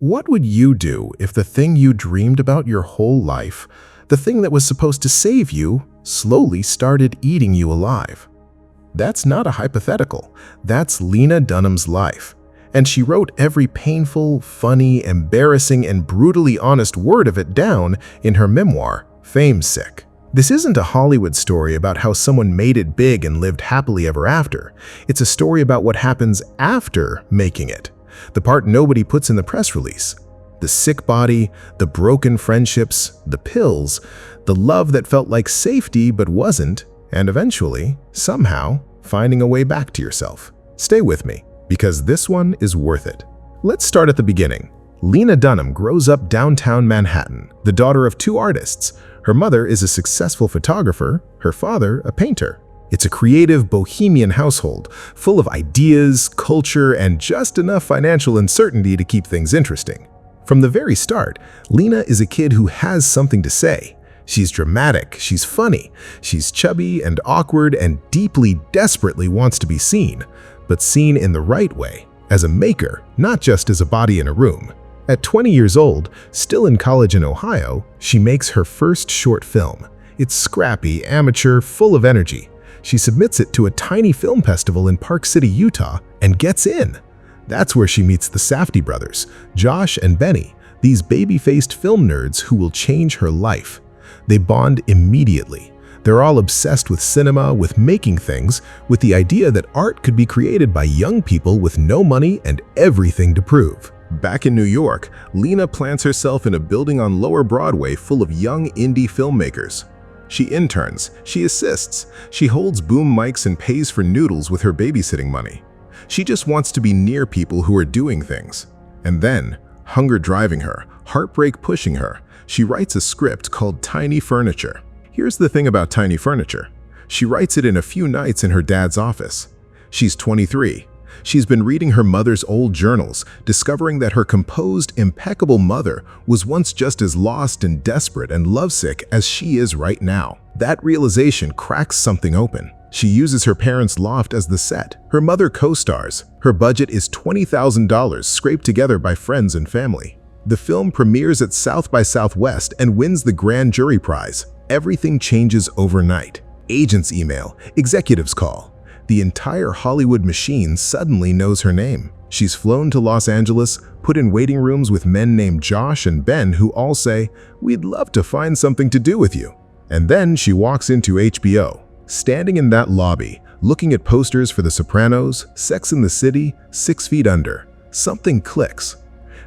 What would you do if the thing you dreamed about your whole life, the thing that was supposed to save you, slowly started eating you alive? That's not a hypothetical. That's Lena Dunham's life. And she wrote every painful, funny, embarrassing, and brutally honest word of it down in her memoir, Famesick. This isn't a Hollywood story about how someone made it big and lived happily ever after. It's a story about what happens after making it. The part nobody puts in the press release. The sick body, the broken friendships, the pills, the love that felt like safety but wasn't, and eventually, somehow, finding a way back to yourself. Stay with me, because this one is worth it. Let's start at the beginning. Lena Dunham grows up downtown Manhattan, the daughter of two artists. Her mother is a successful photographer, her father a painter. It's a creative, bohemian household, full of ideas, culture, and just enough financial uncertainty to keep things interesting. From the very start, Lena is a kid who has something to say. She's dramatic, she's funny, she's chubby and awkward and deeply, desperately wants to be seen, but seen in the right way, as a maker, not just as a body in a room. At 20 years old, still in college in Ohio, she makes her first short film. It's scrappy, amateur, full of energy. She submits it to a tiny film festival in Park City, Utah, and gets in. That's where she meets the Safdie brothers, Josh and Benny, these baby-faced film nerds who will change her life. They bond immediately. They're all obsessed with cinema, with making things, with the idea that art could be created by young people with no money and everything to prove. Back in New York, Lena plants herself in a building on Lower Broadway full of young indie filmmakers. She interns, she assists, she holds boom mics and pays for noodles with her babysitting money. She just wants to be near people who are doing things. And then, hunger driving her, heartbreak pushing her, she writes a script called Tiny Furniture. Here's the thing about Tiny Furniture. She writes it in a few nights in her dad's office. She's 23. She's been reading her mother's old journals, discovering that her composed, impeccable mother was once just as lost and desperate and lovesick as she is right now. That realization cracks something open. She uses her parents' loft as the set. Her mother co-stars. Her budget is $20,000 scraped together by friends and family. The film premieres at South by Southwest and wins the Grand Jury Prize. Everything changes overnight. Agents email, executives call. The entire Hollywood machine suddenly knows her name. She's flown to Los Angeles, put in waiting rooms with men named Josh and Ben who all say, "We'd love to find something to do with you." And then she walks into HBO. Standing in that lobby, looking at posters for The Sopranos, Sex and the City, 6 Feet Under, something clicks.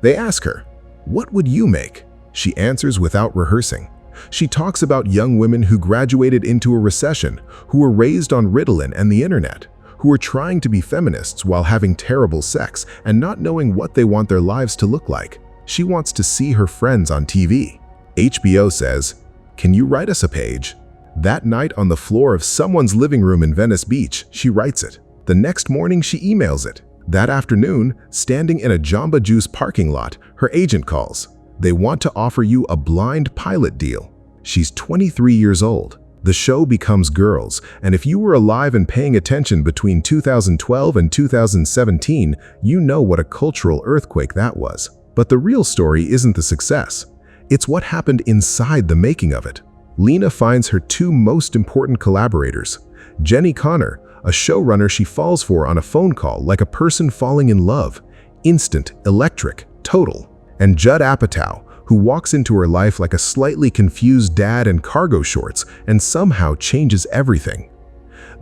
They ask her, "What would you make?" She answers without rehearsing. She talks about young women who graduated into a recession, who were raised on Ritalin and the internet, who are trying to be feminists while having terrible sex and not knowing what they want their lives to look like. She wants to see her friends on TV. HBO says, "Can you write us a page?" That night on the floor of someone's living room in Venice Beach, she writes it. The next morning, she emails it. That afternoon, standing in a Jamba Juice parking lot, her agent calls. They want to offer you a blind pilot deal. She's 23 years old. The show becomes Girls, and if you were alive and paying attention between 2012 and 2017, you know what a cultural earthquake that was. But the real story isn't the success. It's what happened inside the making of it. Lena finds her two most important collaborators. Jenny Connor, a showrunner she falls for on a phone call like a person falling in love. Instant, electric, total. And Judd Apatow, who walks into her life like a slightly confused dad in cargo shorts and somehow changes everything.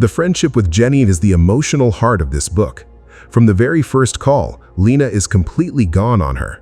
The friendship with Jenny is the emotional heart of this book. From the very first call, Lena is completely gone on her.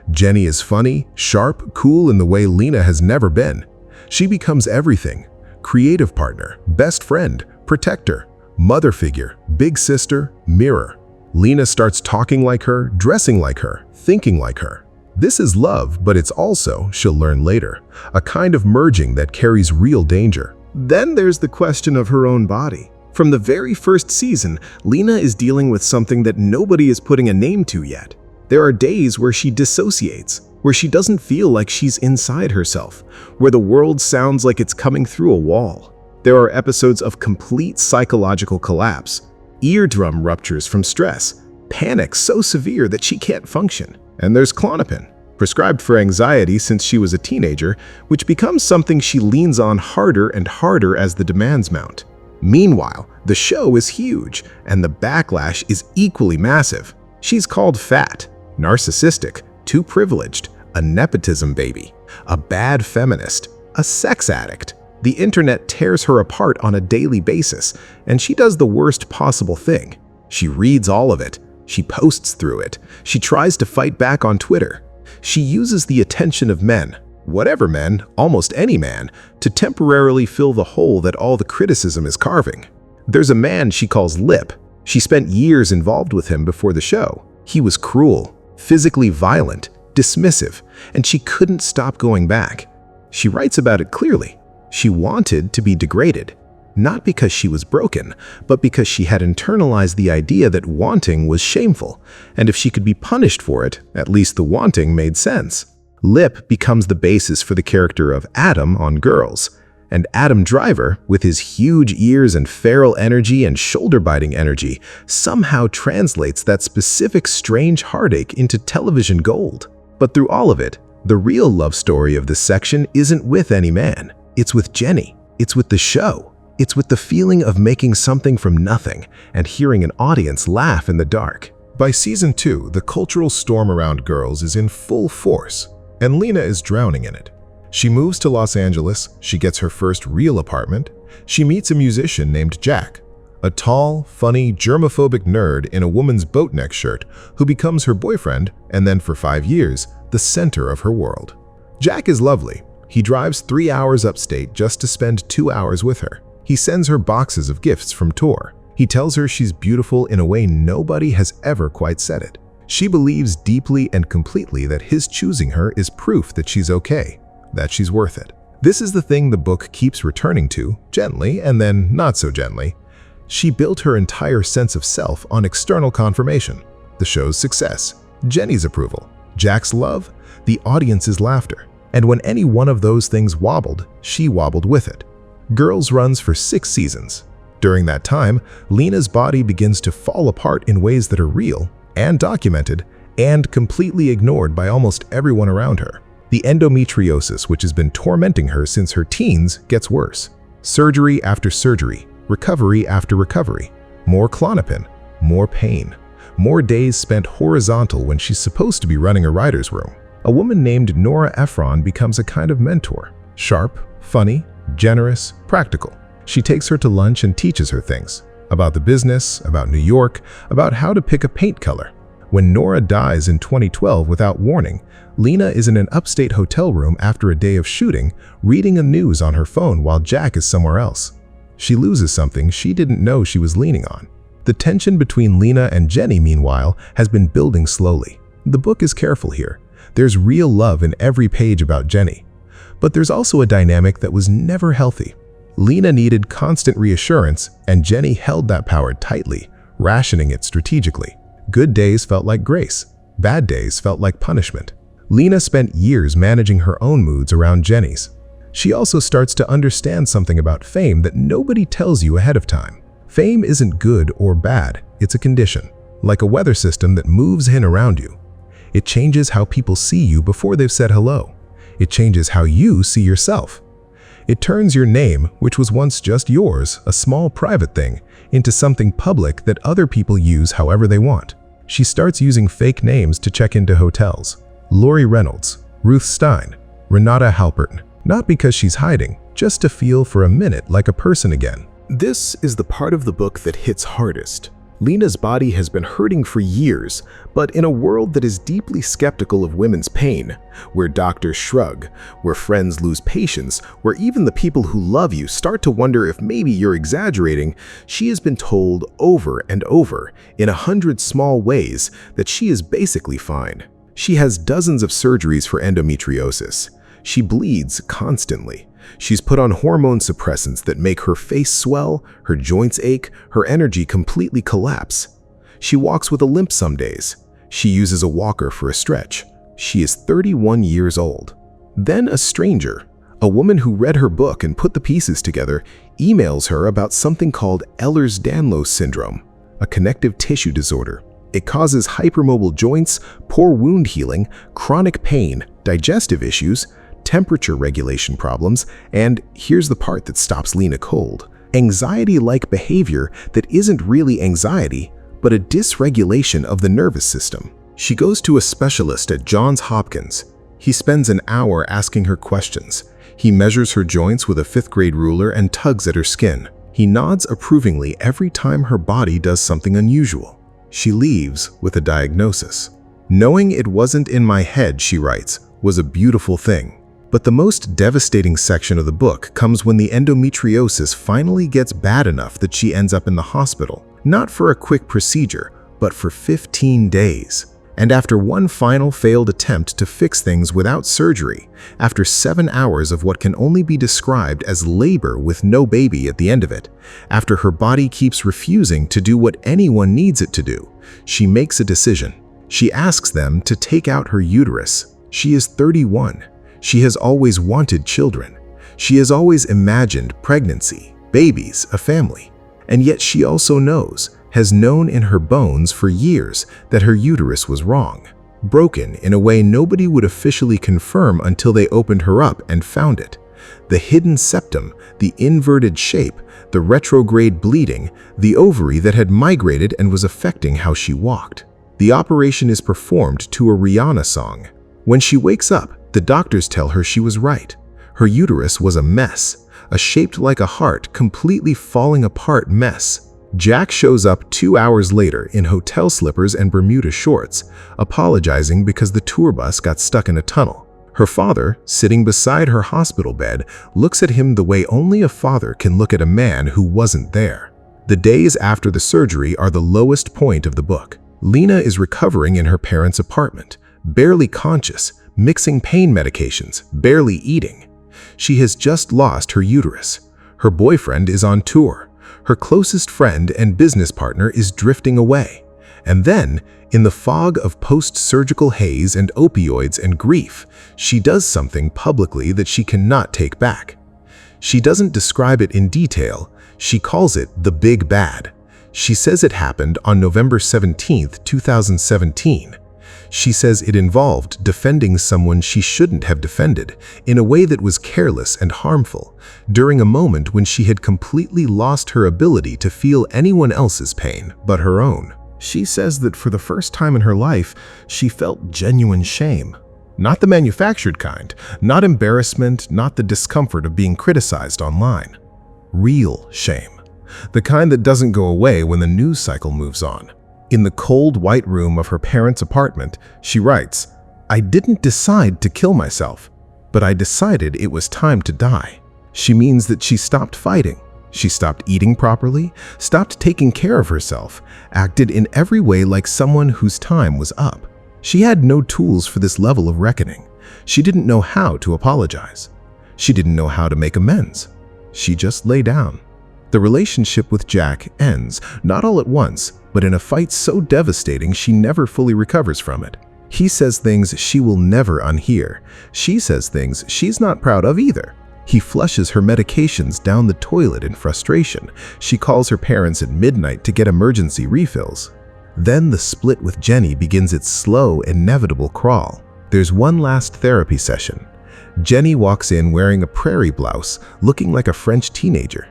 Jenny is funny, sharp, cool in the way Lena has never been. She becomes everything: creative partner, best friend, protector, mother figure, big sister, mirror. Lena starts talking like her, dressing like her, thinking like her. This is love, but it's also, she'll learn later, a kind of merging that carries real danger. Then there's the question of her own body. From the very first season, Lena is dealing with something that nobody is putting a name to yet. There are days where she dissociates, where she doesn't feel like she's inside herself, where the world sounds like it's coming through a wall. There are episodes of complete psychological collapse, eardrum ruptures from stress, panic so severe that she can't function. And there's Klonopin, prescribed for anxiety since she was a teenager, which becomes something she leans on harder and harder as the demands mount. Meanwhile, the show is huge, and the backlash is equally massive. She's called fat, narcissistic, too privileged, a nepotism baby, a bad feminist, a sex addict. The internet tears her apart on a daily basis, and she does the worst possible thing. She reads all of it. She posts through it. She tries to fight back on Twitter. She uses the attention of men, whatever men, almost any man, to temporarily fill the hole that all the criticism is carving. There's a man she calls Lip. She spent years involved with him before the show. He was cruel, physically violent, dismissive, and she couldn't stop going back. She writes about it clearly. She wanted to be degraded, not because she was broken, but because she had internalized the idea that wanting was shameful, and if she could be punished for it, at least the wanting made sense. Lip becomes the basis for the character of Adam on Girls, and Adam Driver, with his huge ears and feral energy and shoulder-biting energy, somehow translates that specific strange heartache into television gold. But through all of it, the real love story of this section isn't with any man. It's with Jenny. It's with the show. It's with the feeling of making something from nothing and hearing an audience laugh in the dark. By season 2, the cultural storm around Girls is in full force, and Lena is drowning in it. She moves to Los Angeles, she gets her first real apartment, she meets a musician named Jack, a tall, funny, germophobic nerd in a woman's boatneck shirt who becomes her boyfriend and then for 5 years, the center of her world. Jack is lovely. He drives 3 hours upstate just to spend 2 hours with her. He sends her boxes of gifts from tour. He tells her she's beautiful in a way nobody has ever quite said it. She believes deeply and completely that his choosing her is proof that she's okay, that she's worth it. This is the thing the book keeps returning to, gently and then not so gently. She built her entire sense of self on external confirmation, the show's success, Jenny's approval, Jack's love, the audience's laughter. And when any one of those things wobbled, she wobbled with it. Girls runs for 6 seasons. During that time, Lena's body begins to fall apart in ways that are real and documented and completely ignored by almost everyone around her. The endometriosis, which has been tormenting her since her teens, gets worse. Surgery after surgery, recovery after recovery, more Klonopin, more pain, more days spent horizontal when she's supposed to be running a writer's room. A woman named Nora Ephron becomes a kind of mentor. Sharp, funny, generous, practical. She takes her to lunch and teaches her things about the business, about New York, about how to pick a paint color. When Nora dies in 2012 without warning, Lena is in an upstate hotel room after a day of shooting, reading the news on her phone while Jack is somewhere else. She loses something she didn't know she was leaning on. The tension between Lena and Jenny, meanwhile, has been building slowly. The book is careful here. There's real love in every page about Jenny. But there's also a dynamic that was never healthy. Lena needed constant reassurance, and Jenny held that power tightly, rationing it strategically. Good days felt like grace. Bad days felt like punishment. Lena spent years managing her own moods around Jenny's. She also starts to understand something about fame that nobody tells you ahead of time. Fame isn't good or bad, it's a condition, like a weather system that moves in around you. It changes how people see you before they've said hello. It changes how you see yourself. It turns your name, which was once just yours, a small private thing, into something public that other people use however they want. She starts using fake names to check into hotels. Lori Reynolds, Ruth Stein, Renata Halpern. Not because she's hiding, just to feel for a minute like a person again. This is the part of the book that hits hardest. Lena's body has been hurting for years, but in a world that is deeply skeptical of women's pain, where doctors shrug, where friends lose patience, where even the people who love you start to wonder if maybe you're exaggerating, she has been told over and over, in 100 small ways, that she is basically fine. She has dozens of surgeries for endometriosis. She bleeds constantly. She's put on hormone suppressants that make her face swell, her joints ache, her energy completely collapse. She walks with a limp some days. She uses a walker for a stretch. She is 31 years old. Then a stranger, a woman who read her book and put the pieces together, emails her about something called Ehlers-Danlos syndrome, a connective tissue disorder. It causes hypermobile joints, poor wound healing, chronic pain, digestive issues, temperature regulation problems, and here's the part that stops Lena cold: anxiety-like behavior that isn't really anxiety, but a dysregulation of the nervous system. She goes to a specialist at Johns Hopkins. He spends an hour asking her questions. He measures her joints with a 5th-grade ruler and tugs at her skin. He nods approvingly every time her body does something unusual. She leaves with a diagnosis. "Knowing it wasn't in my head," she writes, "was a beautiful thing." But the most devastating section of the book comes when the endometriosis finally gets bad enough that she ends up in the hospital, not for a quick procedure, but for 15 days. And after one final failed attempt to fix things without surgery, after 7 hours of what can only be described as labor with no baby at the end of it, after her body keeps refusing to do what anyone needs it to do, she makes a decision. She asks them to take out her uterus. She is 31. She has always wanted children. She has always imagined pregnancy, babies, a family. And yet she also has known in her bones for years that her uterus was wrong, broken in a way nobody would officially confirm until they opened her up and found it. The hidden septum, the inverted shape, the retrograde bleeding, the ovary that had migrated and was affecting how she walked. The operation is performed to a Rihanna song. When she wakes up, the doctors tell her she was right. Her uterus was a mess, a shaped like a heart, completely falling apart mess. Jack shows up 2 hours later in hotel slippers and Bermuda shorts, apologizing because the tour bus got stuck in a tunnel. Her father, sitting beside her hospital bed, looks at him the way only a father can look at a man who wasn't there. The days after the surgery are the lowest point of the book. Lena is recovering in her parents' apartment, barely conscious, mixing pain medications, barely eating. She has just lost her uterus. Her boyfriend is on tour. Her closest friend and business partner is drifting away. And then, in the fog of post-surgical haze and opioids and grief, she does something publicly that she cannot take back. She doesn't describe it in detail. She calls it the Big Bad. She says it happened on November 17, 2017. She says it involved defending someone she shouldn't have defended in a way that was careless and harmful, during a moment when she had completely lost her ability to feel anyone else's pain but her own. She says that for the first time in her life, she felt genuine shame. Not the manufactured kind, not embarrassment, not the discomfort of being criticized online. Real shame. The kind that doesn't go away when the news cycle moves on. In the cold white room of her parents' apartment, she writes, "I didn't decide to kill myself, but I decided it was time to die." She means that she stopped fighting. She stopped eating properly, stopped taking care of herself, acted in every way like someone whose time was up. She had no tools for this level of reckoning. She didn't know how to apologize. She didn't know how to make amends. She just lay down. The relationship with Jack ends, not all at once, but in a fight so devastating she never fully recovers from it. He says things she will never unhear. She says things she's not proud of either. He flushes her medications down the toilet in frustration. She calls her parents at midnight to get emergency refills. Then the split with Jenny begins its slow, inevitable crawl. There's one last therapy session. Jenny walks in wearing a prairie blouse, looking like a French teenager.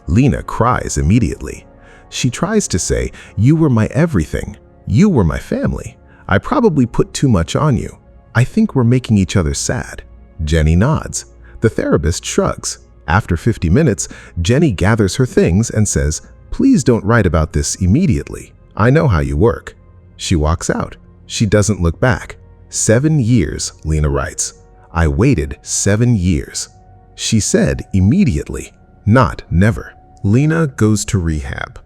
Lena cries immediately. She tries to say, "You were my everything. You were my family. I probably put too much on you. I think we're making each other sad." Jenny nods. The therapist shrugs. After 50 minutes, Jenny gathers her things and says, "Please don't write about this immediately. I know how you work." She walks out. She doesn't look back. 7 years, Lena writes. I waited 7 years. She said immediately, not never. Lena goes to rehab.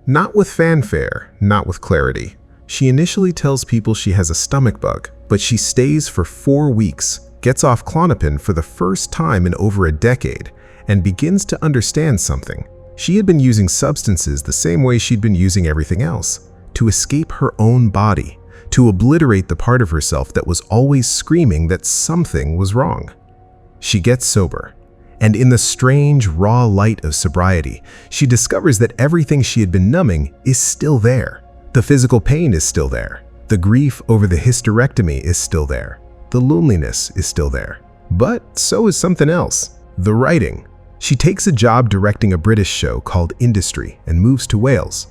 Not with fanfare, not with clarity. She initially tells people she has a stomach bug, but she stays for 4 weeks, gets off Klonopin for the first time in over a decade, and begins to understand something. She had been using substances the same way she'd been using everything else, to escape her own body, to obliterate the part of herself that was always screaming that something was wrong. She gets sober. And in the strange, raw light of sobriety, she discovers that everything she had been numbing is still there. The physical pain is still there. The grief over the hysterectomy is still there. The loneliness is still there. But so is something else. The writing. She takes a job directing a British show called Industry and moves to Wales.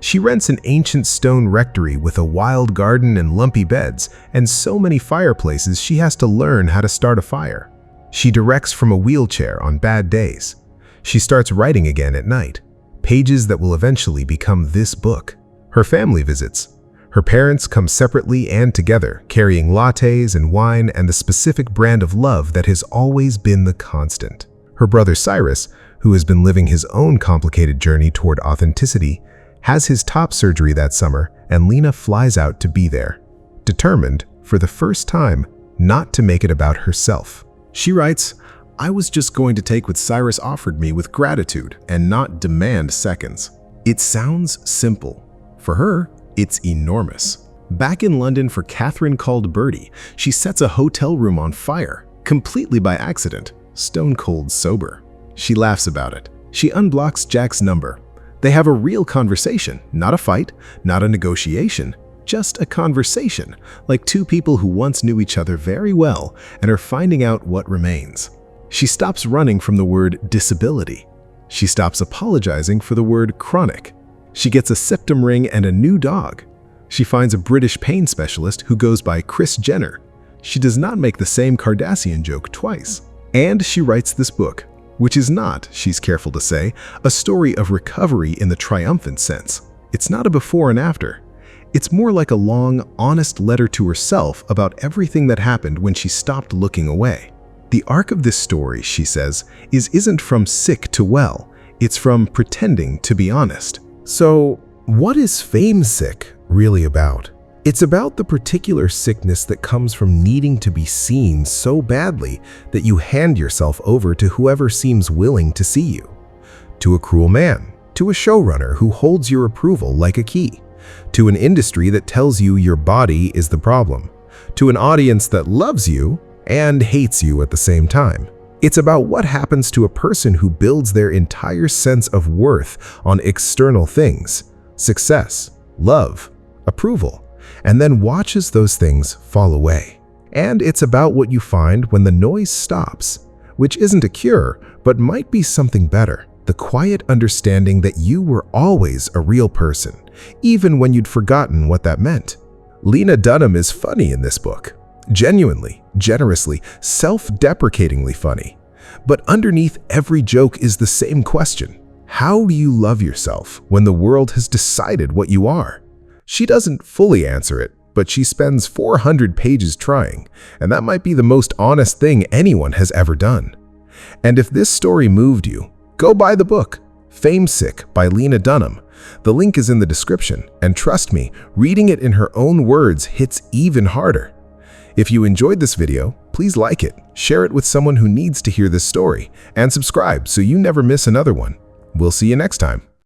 She rents an ancient stone rectory with a wild garden and lumpy beds and so many fireplaces she has to learn how to start a fire. She directs from a wheelchair on bad days. She starts writing again at night, pages that will eventually become this book. Her family visits. Her parents come separately and together, carrying lattes and wine and the specific brand of love that has always been the constant. Her brother Cyrus, who has been living his own complicated journey toward authenticity, has his top surgery that summer, and Lena flies out to be there, determined, for the first time, not to make it about herself. She writes, "I was just going to take what Cyrus offered me with gratitude and not demand seconds." It sounds simple. For her, it's enormous. Back in London for Catherine Called Birdie, she sets a hotel room on fire, completely by accident, stone cold sober. She laughs about it. She unblocks Jack's number. They have a real conversation, not a fight, not a negotiation, just a conversation, like two people who once knew each other very well and are finding out what remains. She stops running from the word disability. She stops apologizing for the word chronic. She gets a septum ring and a new dog. She finds a British pain specialist who goes by Kris Jenner. She does not make the same Kardashian joke twice. And she writes this book, which is not, she's careful to say, a story of recovery in the triumphant sense. It's not a before and after. It's more like a long, honest letter to herself about everything that happened when she stopped looking away. The arc of this story, she says, isn't from sick to well. It's from pretending to be honest. So, what is Famesick really about? It's about the particular sickness that comes from needing to be seen so badly that you hand yourself over to whoever seems willing to see you. To a cruel man, to a showrunner who holds your approval like a key, to an industry that tells you your body is the problem, to an audience that loves you and hates you at the same time. It's about what happens to a person who builds their entire sense of worth on external things, success, love, approval, and then watches those things fall away. And it's about what you find when the noise stops, which isn't a cure, but might be something better. The quiet understanding that you were always a real person, even when you'd forgotten what that meant. Lena Dunham is funny in this book. Genuinely, generously, self-deprecatingly funny. But underneath every joke is the same question. How do you love yourself when the world has decided what you are? She doesn't fully answer it, but she spends 400 pages trying, and that might be the most honest thing anyone has ever done. And if this story moved you, go buy the book, Famesick by Lena Dunham. The link is in the description, and trust me, reading it in her own words hits even harder. If you enjoyed this video, please like it, share it with someone who needs to hear this story, and subscribe so you never miss another one. We'll see you next time.